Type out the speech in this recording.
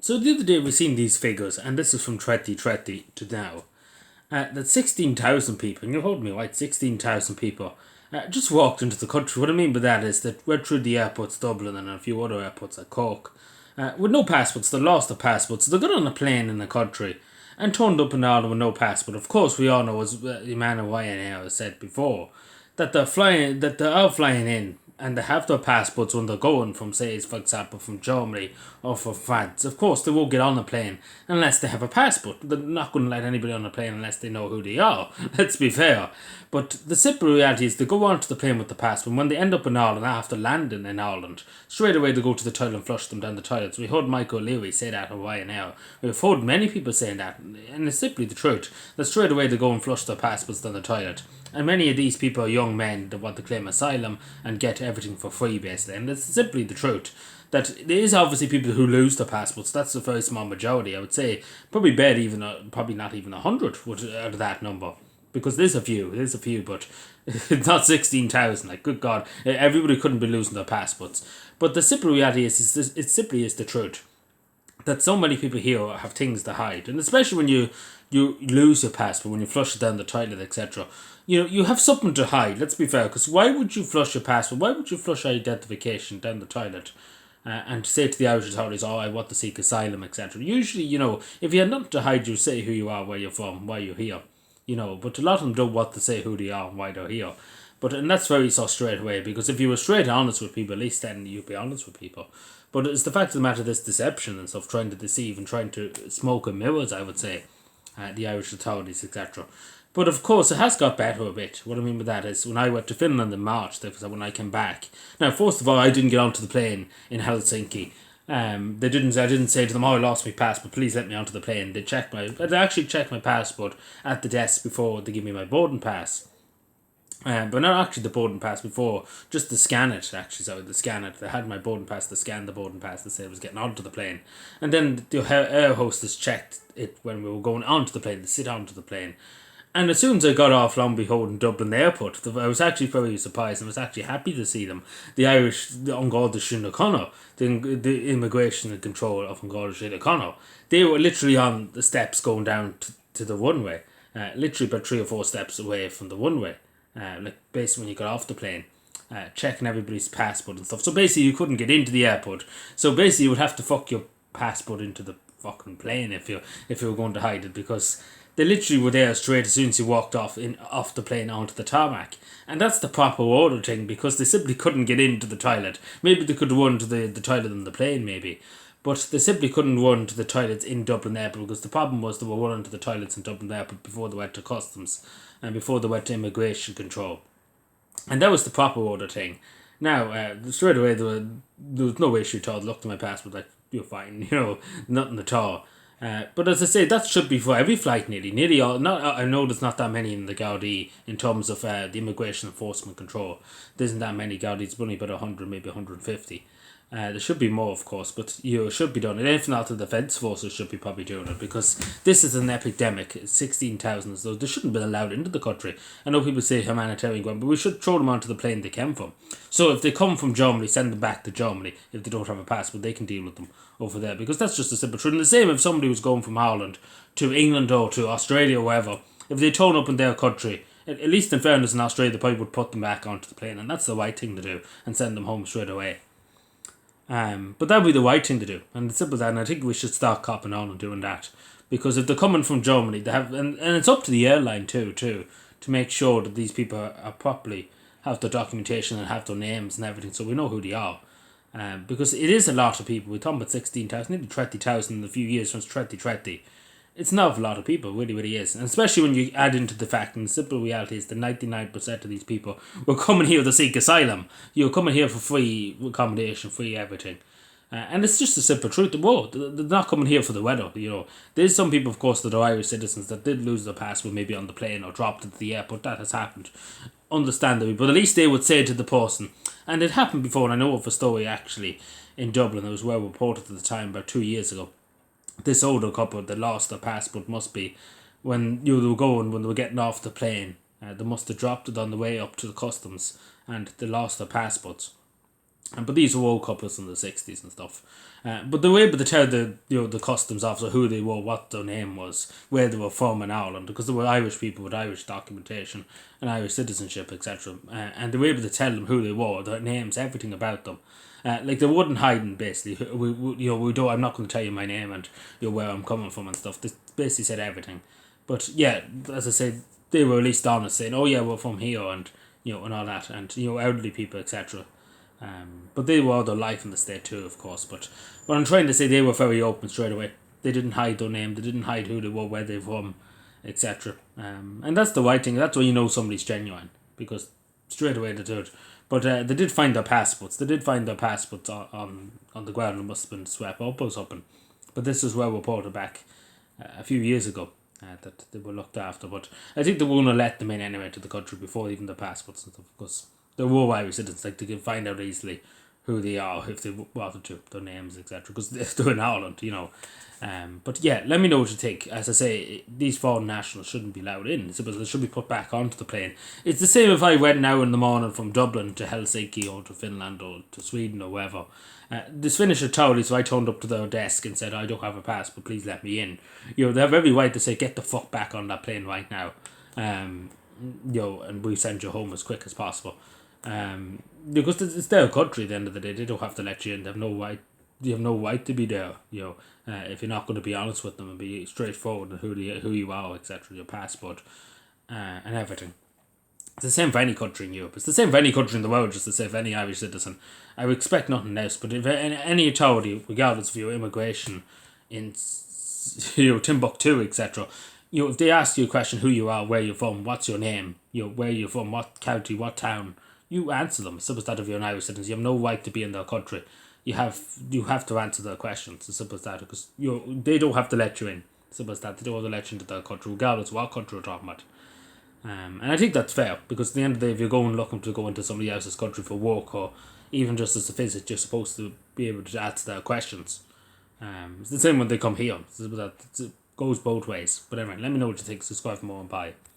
So the other day we seen these figures, and this is from 2020 to now, that 16,000 people, and you hold me right, 16,000 people, just walked into the country. What I mean by that is that went through the airports, Dublin and a few other airports like Cork, with no passports. They lost their passports. They got on a plane in the country and turned up in Ireland with no passport. Of course, we all know, as the man of Ryanair has said before, that they are flying in and they have their passports when they're going from, say, for example, from Germany or from France. Of course, they won't get on the plane unless they have a passport. They're not going to let anybody on the plane unless they know who they are. Let's be fair. But the simple reality is they go onto the plane with the passport. When they end up in Ireland, after landing in Ireland, straight away they go to the toilet and flush them down the toilets. We heard Michael O'Leary say that on Ryanair. We've heard many people saying that, and it's simply the truth. That straight away they go and flush their passports down the toilet. And many of these people are young men that want to claim asylum and get everything for free, basically. And it's simply the truth. That there is obviously people who lose their passports. That's a very small majority, I would say. Probably probably not even 100 out of that number. Because there's a few, but it's not 16,000. Like, good God, everybody couldn't be losing their passports. But the simple reality is it simply is the truth that so many people here have things to hide, and especially when you lose your passport, when you flush it down the toilet, etc. You have something to hide. Let's be fair, because why would you flush your passport? Why would you flush your identification down the toilet? And say to the Irish authorities, "Oh, I want to seek asylum, etc." Usually, if you had nothing to hide, you say who you are, where you're from, why you're here. But a lot of them don't want to say who they are and why they're here. And that's very so straight away, because if you were straight honest with people, at least then you'd be honest with people. But it's the fact of the matter, this deception and stuff, trying to deceive and trying to smoke and mirrors, I would say, the Irish authorities, etc. But of course, it has got better a bit. What I mean by that is, when I went to Finland in March, that was when I came back. Now, first of all, I didn't get onto the plane in Helsinki. I didn't say to them, "Oh, I lost my passport, please let me onto the plane." They actually checked my passport at the desk before they give me my boarding pass. But not actually the boarding pass before, just to scan it, actually. So to scan it, they had my boarding pass, to scan the boarding pass to say I was getting onto the plane. And then the air hostess checked it when we were going onto the plane, to sit onto the plane. And as soon as I got off, long behold, in Dublin Airport, I was actually very surprised and was actually happy to see them. The Irish, the Garda Síochána, the immigration and control of Garda Síochána, they were literally on the steps going down to the runway, literally about 3 or 4 steps away from the runway. Basically when you got off the plane, checking everybody's passport and stuff. So basically you couldn't get into the airport. So basically you would have to fuck your passport into the fucking plane if you were going to hide it, because they literally were there straight as soon as you walked off the plane onto the tarmac. And that's the proper order thing, because they simply couldn't get into the toilet. Maybe they could run to the toilet on the plane, maybe. But they simply couldn't run to the toilets in Dublin Airport, because the problem was they were running to the toilets in Dublin Airport before they went to customs and before they went to immigration control. And that was the proper order thing. Now, straight away, there was no issue at all. Looked at my passport, like, you're fine, nothing at all. But as I say, that should be for every flight nearly all. Not, I know there's not that many in the Gardaí in terms of the immigration enforcement control. There isn't that many Gardaí, it's only about 100, maybe 150. There should be more, of course, but it should be done. And if not, the defence forces should be probably doing it, because this is an epidemic. 16,000, so they shouldn't be allowed into the country. I know people say humanitarian ground, but we should throw them onto the plane they came from. So if they come from Germany, send them back to Germany. If they don't have a passport, they can deal with them over there, because that's just a simple truth. And the same if somebody was going from Ireland to England or to Australia or wherever, if they turn up in their country, at least in fairness in Australia, they probably would put them back onto the plane, and that's the right thing to do, and send them home straight away. But that would be the right thing to do, and it's simple as that. And I think we should start copping on and doing that, because if they're coming from Germany, they have, and it's up to the airline too, to make sure that these people are properly have their documentation and have their names and everything, so we know who they are. Because it is a lot of people. We're talking about 16,000, maybe 20,000 in a few years since 2020. It's not a lot of people, really, really is. And especially when you add into the fact, and the simple reality is that 99% of these people were coming here to seek asylum. You're coming here for free accommodation, free everything. And it's just a simple truth. They're not coming here for the weather, There's some people, of course, that are Irish citizens that did lose their passport maybe on the plane or dropped at the airport. That has happened, understandably. But at least they would say to the person, and it happened before, and I know of a story actually in Dublin. It was well reported at the time, about 2 years ago. This older couple that lost their passport must be when they were getting off the plane. They must have dropped it on the way up to the customs, and they lost their passports. But these were all couples in the 60s and stuff. But they were able to tell the customs officer who they were, what their name was, where they were from in Ireland, because they were Irish people with Irish documentation and Irish citizenship, etc. And they were able to tell them who they were, their names, everything about them. Like they wouldn't hide them basically. We don't. I'm not going to tell you my name and where I'm coming from and stuff. They basically said everything. But yeah, as I said, they were at least honest, saying, "Oh yeah, we're from here," and and all that, and elderly people, etc. But they were the life in the state too, of course. But what I'm trying to say, they were very open straight away. They didn't hide their name. They didn't hide who they were, where they're from, etc. And that's the right thing. That's when you know somebody's genuine, because straight away they did. But they did find their passports. They did find their passports on the ground. It must have been swept up or something. But this is well reported back a few years ago that they were looked after. But I think they were going to let them in anyway to the country before even the passports and stuff, because they were Irish citizens. Like they could find out easily who they are if they wanted to, their names, etc. Because they're in Ireland, But yeah, let me know what you think. As I say, these foreign nationals shouldn't be allowed in. They should be put back onto the plane. It's the same if I went now in the morning from Dublin to Helsinki or to Finland or to Sweden or wherever. This Finnish authorities, if I turned up to their desk and said, "I don't have a passport, please let me in," they have every right to say, "Get the fuck back on that plane right now," and we send you home as quick as possible. Because it's their country at the end of the day. They don't have to let you in. They have no right. You have no right to be there. If you're not going to be honest with them and be straightforward with who you are, etc. Your passport, and everything. It's the same for any country in Europe. It's the same for any country in the world. Just to say, for any Irish citizen, I would expect nothing else. But if any authority, regardless of your immigration in Timbuktu, etc. If they ask you a question, who you are, where you're from, what's your name, where you're from, what county, what town, you answer them. Simple as that. If you're an Irish citizen, you have no right to be in their country. You have to answer their questions. As simple as that, because they don't have to let you in. Simple as that. They don't have to let you into their country, regardless of what country we're talking about. And I think that's fair, because at the end of the day, if you're going looking to go into somebody else's country for work or even just as a visit, you're supposed to be able to answer their questions. It's the same when they come here. It goes both ways. But anyway, let me know what you think. Subscribe for more and bye.